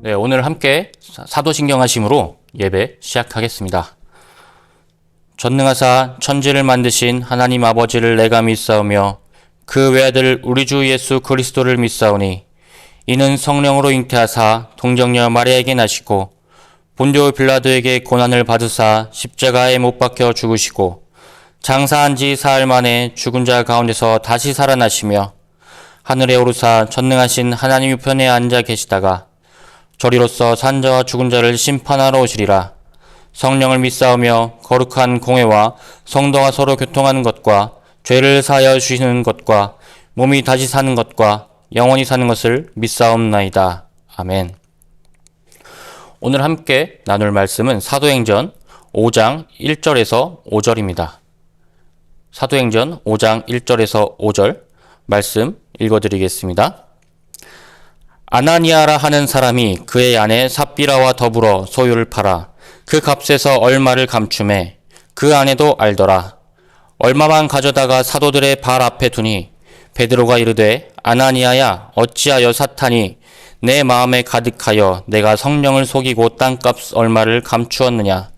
네, 오늘 함께 사도신경하심으로 예배 시작하겠습니다. 전능하사 천지를 만드신 하나님 아버지를 내가 믿사오며 그 외아들 우리 주 예수 그리스도를 믿사오니 이는 성령으로 잉태하사 동정녀 마리아에게 나시고 본디오 빌라도에게 고난을 받으사 십자가에 못 박혀 죽으시고 장사한 지 사흘 만에 죽은 자 가운데서 다시 살아나시며 하늘에 오르사 전능하신 하나님 우편에 앉아 계시다가 저리로서 산자와 죽은 자를 심판하러 오시리라. 성령을 믿사오며 거룩한 공회와 성도가 서로 교통하는 것과 죄를 사하여 주시는 것과 몸이 다시 사는 것과 영원히 사는 것을 믿사옵나이다. 아멘. 오늘 함께 나눌 말씀은 사도행전 5장 1절에서 5절입니다. 사도행전 5장 1절에서 5절 말씀 읽어드리겠습니다. 아나니아라 하는 사람이 그의 아내 삽비라와 더불어 소유를 팔아 그 값에서 얼마를 감춤해 그 아내도 알더라. 얼마만 가져다가 사도들의 발 앞에 두니 베드로가 이르되 아나니아야 어찌하여 사탄이 내 마음에 가득하여 내가 성령을 속이고 땅값 얼마를 감추었느냐.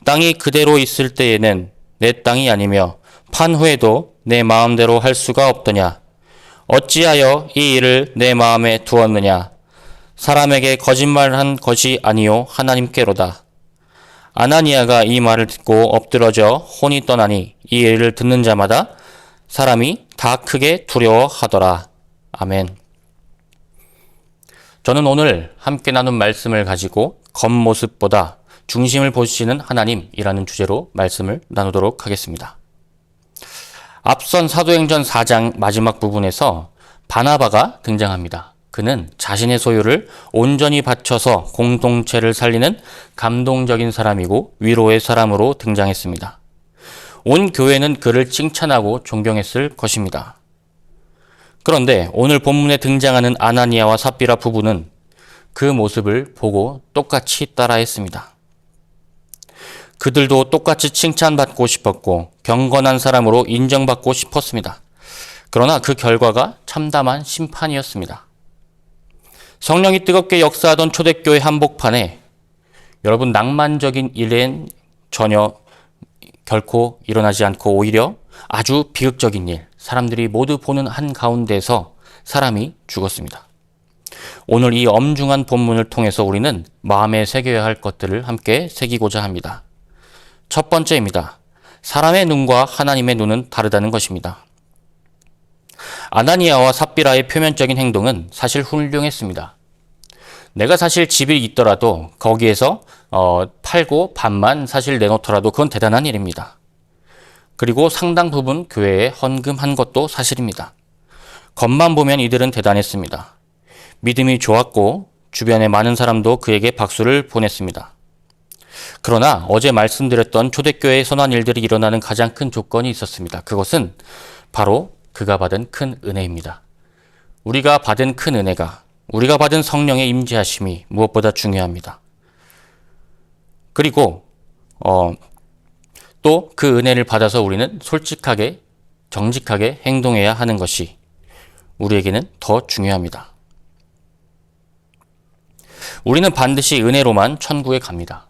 땅이 그대로 있을 때에는 내 땅이 아니며 판 후에도 내 마음대로 할 수가 없더냐. 어찌하여 이 일을 내 마음에 두었느냐. 사람에게 거짓말한 것이 아니요 하나님께로다. 아나니아가 이 말을 듣고 엎드러져 혼이 떠나니 이 일을 듣는 자마다 사람이 다 크게 두려워하더라. 아멘. 저는 오늘 함께 나눈 말씀을 가지고 겉모습보다 중심을 보시는 하나님이라는 주제로 말씀을 나누도록 하겠습니다. 앞선 사도행전 4장 마지막 부분에서 바나바가 등장합니다. 그는 자신의 소유를 온전히 바쳐서 공동체를 살리는 감동적인 사람이고 위로의 사람으로 등장했습니다. 온 교회는 그를 칭찬하고 존경했을 것입니다. 그런데 오늘 본문에 등장하는 아나니아와 삽비라 부부는 그 모습을 보고 똑같이 따라했습니다. 그들도 똑같이 칭찬받고 싶었고 경건한 사람으로 인정받고 싶었습니다. 그러나 그 결과가 참담한 심판이었습니다. 성령이 뜨겁게 역사하던 초대교회 한복판에 여러분 낭만적인 일은 전혀 결코 일어나지 않고 오히려 아주 비극적인 일, 사람들이 모두 보는 한가운데서 사람이 죽었습니다. 오늘 이 엄중한 본문을 통해서 우리는 마음에 새겨야 할 것들을 함께 새기고자 합니다. 첫 번째입니다. 사람의 눈과 하나님의 눈은 다르다는 것입니다. 아나니아와 삽비라의 표면적인 행동은 사실 훌륭했습니다. 내가 사실 집이 있더라도 거기에서 팔고 반만 사실 내놓더라도 그건 대단한 일입니다. 그리고 상당 부분 교회에 헌금한 것도 사실입니다. 겉만 보면 이들은 대단했습니다. 믿음이 좋았고 주변의 많은 사람도 그에게 박수를 보냈습니다. 그러나 어제 말씀드렸던 초대교회의 선한 일들이 일어나는 가장 큰 조건이 있었습니다. 그것은 바로 그가 받은 큰 은혜입니다. 우리가 받은 큰 은혜가, 우리가 받은 성령의 임재하심이 무엇보다 중요합니다. 그리고 또 그 은혜를 받아서 우리는 솔직하게, 정직하게 행동해야 하는 것이 우리에게는 더 중요합니다. 우리는 반드시 은혜로만 천국에 갑니다.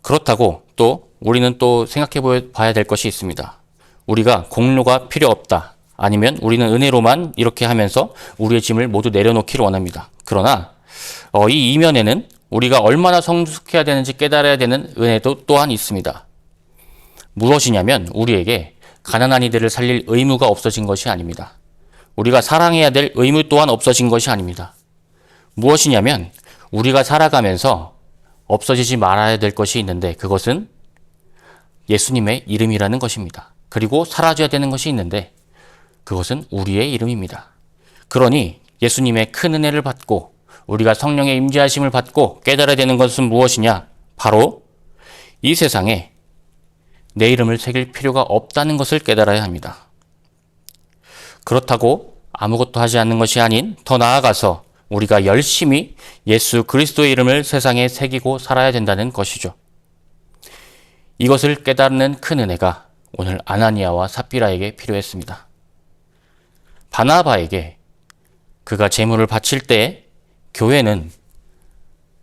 그렇다고 또 우리는 또 생각해 봐야 될 것이 있습니다. 우리가 공로가 필요 없다. 아니면 우리는 은혜로만 이렇게 하면서 우리의 짐을 모두 내려놓기를 원합니다. 그러나 이 이면에는 우리가 얼마나 성숙해야 되는지 깨달아야 되는 은혜도 또한 있습니다. 무엇이냐면 우리에게 가난한 이들을 살릴 의무가 없어진 것이 아닙니다. 우리가 사랑해야 될 의무 또한 없어진 것이 아닙니다. 무엇이냐면 우리가 살아가면서 없어지지 말아야 될 것이 있는데 그것은 예수님의 이름이라는 것입니다. 그리고 사라져야 되는 것이 있는데 그것은 우리의 이름입니다. 그러니 예수님의 큰 은혜를 받고 우리가 성령의 임재하심을 받고 깨달아야 되는 것은 무엇이냐? 바로 이 세상에 내 이름을 새길 필요가 없다는 것을 깨달아야 합니다. 그렇다고 아무것도 하지 않는 것이 아닌 더 나아가서 우리가 열심히 예수 그리스도의 이름을 세상에 새기고 살아야 된다는 것이죠. 이것을 깨닫는 큰 은혜가 오늘 아나니아와 삽비라에게 필요했습니다. 바나바에게 그가 제물을 바칠 때 교회는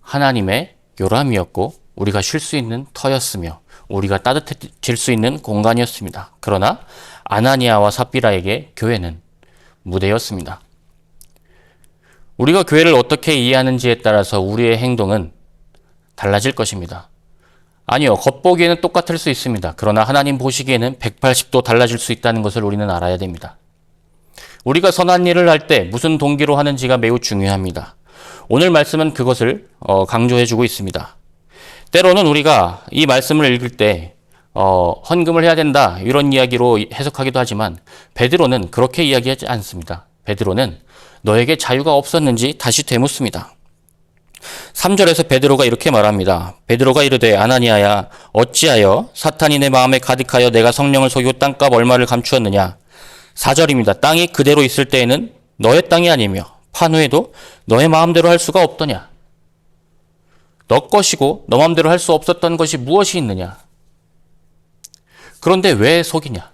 하나님의 요람이었고 우리가 쉴 수 있는 터였으며 우리가 따뜻해질 수 있는 공간이었습니다. 그러나 아나니아와 삽비라에게 교회는 무대였습니다. 우리가 교회를 어떻게 이해하는지에 따라서 우리의 행동은 달라질 것입니다. 아니요, 겉보기에는 똑같을 수 있습니다. 그러나 하나님 보시기에는 180도 달라질 수 있다는 것을 우리는 알아야 됩니다. 우리가 선한 일을 할 때 무슨 동기로 하는지가 매우 중요합니다. 오늘 말씀은 그것을 강조해주고 있습니다. 때로는 우리가 이 말씀을 읽을 때 헌금을 해야 된다 이런 이야기로 해석하기도 하지만 베드로는 그렇게 이야기하지 않습니다. 베드로는 너에게 자유가 없었는지 다시 되묻습니다. 3절에서 베드로가 이렇게 말합니다. 베드로가 이르되 아나니아야 어찌하여 사탄이 내 마음에 가득하여 내가 성령을 속이고 땅값 얼마를 감추었느냐. 4절입니다. 땅이 그대로 있을 때에는 너의 땅이 아니며 판 후에도 너의 마음대로 할 수가 없더냐. 너 것이고 너 마음대로 할 수 없었던 것이 무엇이 있느냐. 그런데 왜 속이냐.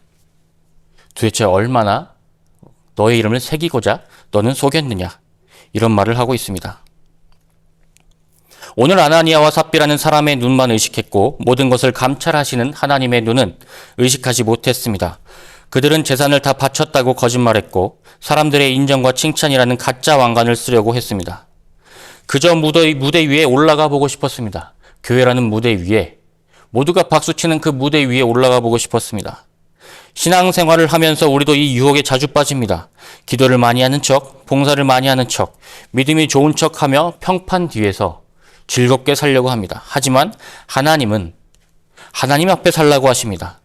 도대체 얼마나 너의 이름을 새기고자 너는 속였느냐. 이런 말을 하고 있습니다. 오늘 아나니아와 삽비라는 사람의 눈만 의식했고 모든 것을 감찰하시는 하나님의 눈은 의식하지 못했습니다. 그들은 재산을 다 바쳤다고 거짓말했고 사람들의 인정과 칭찬이라는 가짜 왕관을 쓰려고 했습니다. 그저 무대 위에 올라가 보고 싶었습니다. 교회라는 무대 위에 모두가 박수치는 그 무대 위에 올라가 보고 싶었습니다. 신앙생활을 하면서 우리도 이 유혹에 자주 빠집니다. 기도를 많이 하는 척, 봉사를 많이 하는 척, 믿음이 좋은 척하며 평판 뒤에서 즐겁게 살려고 합니다. 하지만 하나님은 하나님 앞에 살라고 하십니다.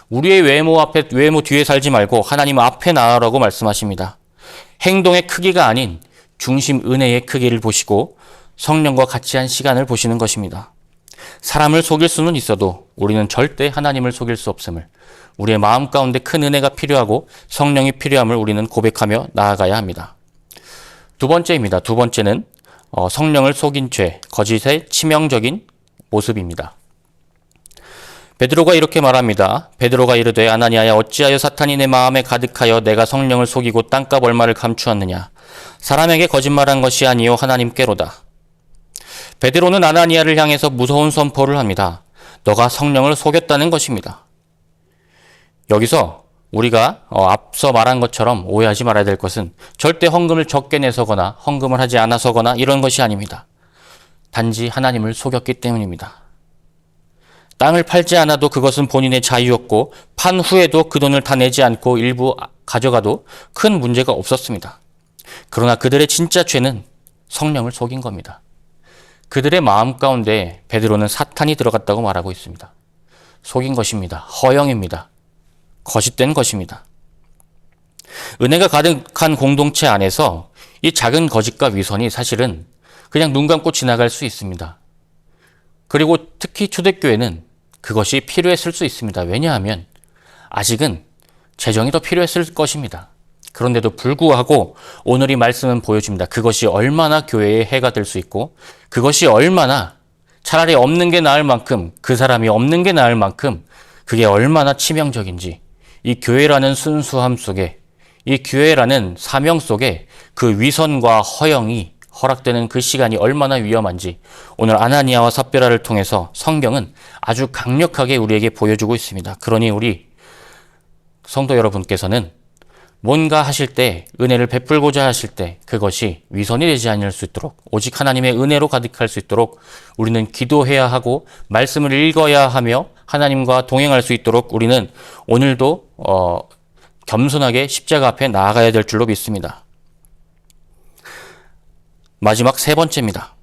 우리의 외모 뒤에 살지 말고 하나님 앞에 나아라고 말씀하십니다. 행동의 크기가 아닌 중심 은혜의 크기를 보시고 성령과 같이 한 시간을 보시는 것입니다. 사람을 속일 수는 있어도 우리는 절대 하나님을 속일 수 없음을, 우리의 마음 가운데 큰 은혜가 필요하고 성령이 필요함을 우리는 고백하며 나아가야 합니다. 두 번째입니다. 두 번째는 성령을 속인 죄, 거짓의 치명적인 모습입니다. 베드로가 이렇게 말합니다. 베드로가 이르되 아나니아야 어찌하여 사탄이 내 마음에 가득하여 내가 성령을 속이고 땅값 얼마를 감추었느냐. 사람에게 거짓말한 것이 아니요 하나님께로다. 베드로는 아나니아를 향해서 무서운 선포를 합니다. 너가 성령을 속였다는 것입니다. 여기서 우리가 앞서 말한 것처럼 오해하지 말아야 될 것은 절대 헌금을 적게 내서거나 헌금을 하지 않아서거나 이런 것이 아닙니다. 단지 하나님을 속였기 때문입니다. 땅을 팔지 않아도 그것은 본인의 자유였고 판 후에도 그 돈을 다 내지 않고 일부 가져가도 큰 문제가 없었습니다. 그러나 그들의 진짜 죄는 성령을 속인 겁니다. 그들의 마음 가운데 베드로는 사탄이 들어갔다고 말하고 있습니다. 속인 것입니다. 허영입니다. 거짓된 것입니다. 은혜가 가득한 공동체 안에서 이 작은 거짓과 위선이 사실은 그냥 눈 감고 지나갈 수 있습니다. 그리고 특히 초대교회는 그것이 필요했을 수 있습니다. 왜냐하면 아직은 재정이 더 필요했을 것입니다. 그런데도 불구하고 오늘 이 말씀은 보여줍니다. 그것이 얼마나 교회에 해가 될 수 있고 그것이 얼마나 차라리 없는 게 나을 만큼, 그 사람이 없는 게 나을 만큼 그게 얼마나 치명적인지, 이 교회라는 순수함 속에, 이 교회라는 사명 속에 그 위선과 허영이 허락되는 그 시간이 얼마나 위험한지 오늘 아나니아와 삽비라를 통해서 성경은 아주 강력하게 우리에게 보여주고 있습니다. 그러니 우리 성도 여러분께서는 뭔가 하실 때, 은혜를 베풀고자 하실 때 그것이 위선이 되지 않을 수 있도록, 오직 하나님의 은혜로 가득할 수 있도록 우리는 기도해야 하고 말씀을 읽어야 하며 하나님과 동행할 수 있도록 우리는 오늘도 겸손하게 십자가 앞에 나아가야 될 줄로 믿습니다. 마지막 세 번째입니다.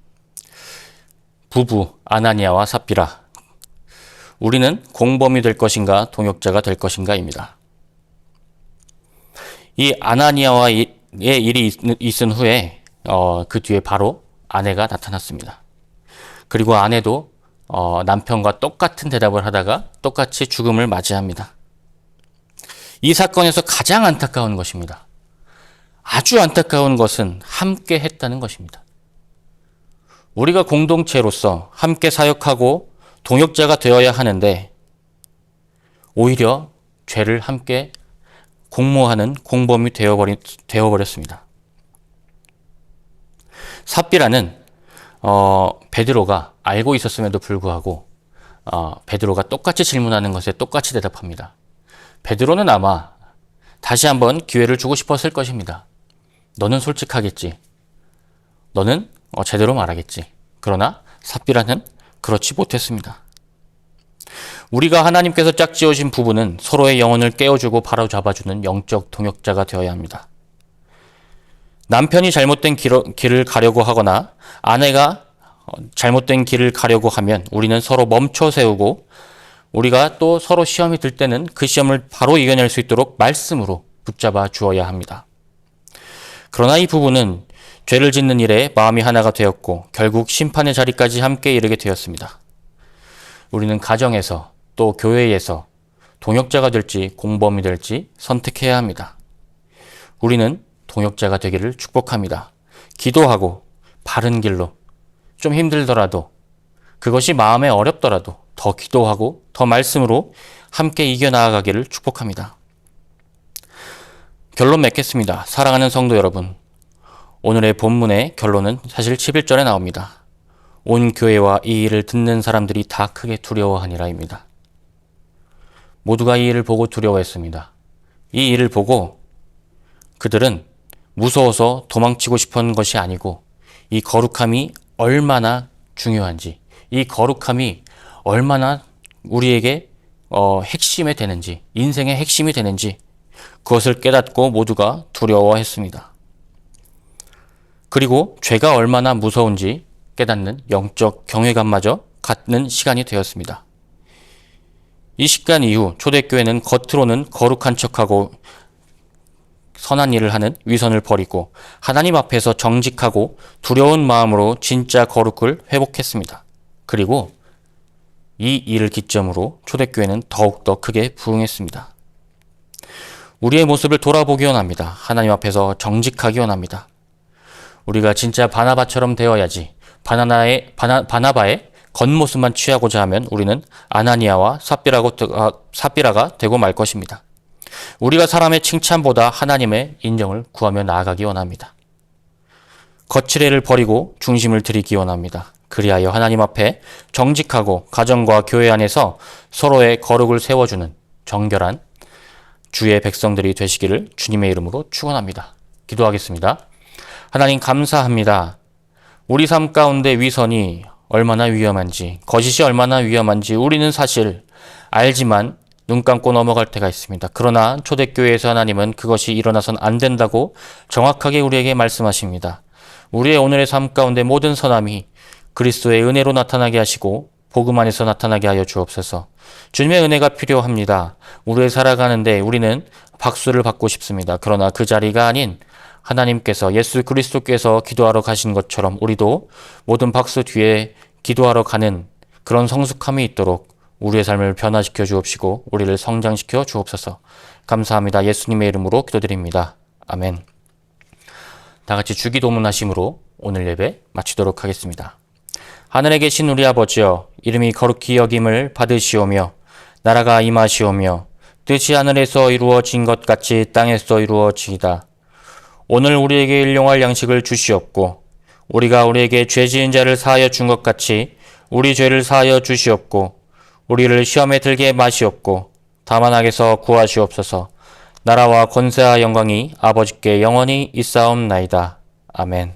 부부 아나니아와 삽비라. 우리는 공범이 될 것인가 동역자가 될 것인가입니다. 이 아나니아와의 일이 있은 후에 그 뒤에 바로 아내가 나타났습니다. 그리고 아내도 남편과 똑같은 대답을 하다가 똑같이 죽음을 맞이합니다. 이 사건에서 가장 안타까운 것입니다. 아주 안타까운 것은 함께 했다는 것입니다. 우리가 공동체로서 함께 사역하고 동역자가 되어야 하는데 오히려 죄를 함께 공모하는 공범이 되어버렸습니다. 삽비라는 베드로가 알고 있었음에도 불구하고 베드로가 똑같이 질문하는 것에 똑같이 대답합니다. 베드로는 아마 다시 한번 기회를 주고 싶었을 것입니다. 너는 솔직하겠지. 너는 제대로 말하겠지. 그러나 삽비라는 그렇지 못했습니다. 우리가 하나님께서 짝지으신 부부는 서로의 영혼을 깨워주고 바로잡아주는 영적 동역자가 되어야 합니다. 남편이 잘못된 길을 가려고 하거나 아내가 잘못된 길을 가려고 하면 우리는 서로 멈춰 세우고 우리가 또 서로 시험이 들 때는 그 시험을 바로 이겨낼 수 있도록 말씀으로 붙잡아 주어야 합니다. 그러나 이 부부는 죄를 짓는 일에 마음이 하나가 되었고 결국 심판의 자리까지 함께 이르게 되었습니다. 우리는 가정에서 또 교회에서 동역자가 될지 공범이 될지 선택해야 합니다. 우리는 동역자가 되기를 축복합니다. 기도하고 바른 길로 좀 힘들더라도 그것이 마음에 어렵더라도 더 기도하고 더 말씀으로 함께 이겨나가기를 축복합니다. 결론 맺겠습니다. 사랑하는 성도 여러분, 오늘의 본문의 결론은 사실 11절에 나옵니다. 온 교회와 이 일을 듣는 사람들이 다 크게 두려워하니라입니다. 모두가 이 일을 보고 두려워했습니다. 이 일을 보고 그들은 무서워서 도망치고 싶은 것이 아니고 이 거룩함이 얼마나 중요한지, 이 거룩함이 얼마나 우리에게 핵심이 되는지, 인생의 핵심이 되는지 그것을 깨닫고 모두가 두려워했습니다. 그리고 죄가 얼마나 무서운지 깨닫는 영적 경외감마저 갖는 시간이 되었습니다. 이 시간 이후 초대교회는 겉으로는 거룩한 척하고 선한 일을 하는 위선을 버리고 하나님 앞에서 정직하고 두려운 마음으로 진짜 거룩을 회복했습니다. 그리고 이 일을 기점으로 초대교회는 더욱더 크게 부흥했습니다. 우리의 모습을 돌아보기 원합니다. 하나님 앞에서 정직하기 원합니다. 우리가 진짜 바나바처럼 되어야지 바나바의 겉모습만 취하고자 하면 우리는 아나니아와 삽비라가 되고 말 것입니다. 우리가 사람의 칭찬보다 하나님의 인정을 구하며 나아가기 원합니다. 거칠애를 버리고 중심을 들이기 원합니다. 그리하여 하나님 앞에 정직하고 가정과 교회 안에서 서로의 거룩을 세워주는 정결한 주의 백성들이 되시기를 주님의 이름으로 축원합니다. 기도하겠습니다. 하나님 감사합니다. 우리 삶 가운데 위선이 얼마나 위험한지, 거짓이 얼마나 위험한지 우리는 사실 알지만 눈 감고 넘어갈 때가 있습니다. 그러나 초대교회에서 하나님은 그것이 일어나선 안 된다고 정확하게 우리에게 말씀하십니다. 우리의 오늘의 삶 가운데 모든 선함이 그리스도의 은혜로 나타나게 하시고 복음 안에서 나타나게 하여 주옵소서. 주님의 은혜가 필요합니다. 우리의 살아가는데 우리는 박수를 받고 싶습니다. 그러나 그 자리가 아닌 하나님께서 예수 그리스도께서 기도하러 가신 것처럼 우리도 모든 박수 뒤에 기도하러 가는 그런 성숙함이 있도록 우리의 삶을 변화시켜 주옵시고 우리를 성장시켜 주옵소서. 감사합니다. 예수님의 이름으로 기도드립니다. 아멘. 다 같이 주기도문 하심으로 오늘 예배 마치도록 하겠습니다. 하늘에 계신 우리 아버지여, 이름이 거룩히 여김을 받으시오며 나라가 임하시오며 뜻이 하늘에서 이루어진 것 같이 땅에서 이루어지이다. 오늘 우리에게 일용할 양식을 주시옵고 우리가 우리에게 죄 지은 자를 사하여 준 것 같이 우리 죄를 사하여 주시옵고 우리를 시험에 들게 마시옵고 다만 악에서 구하시옵소서. 나라와 권세와 영광이 아버지께 영원히 있사옵나이다. 아멘.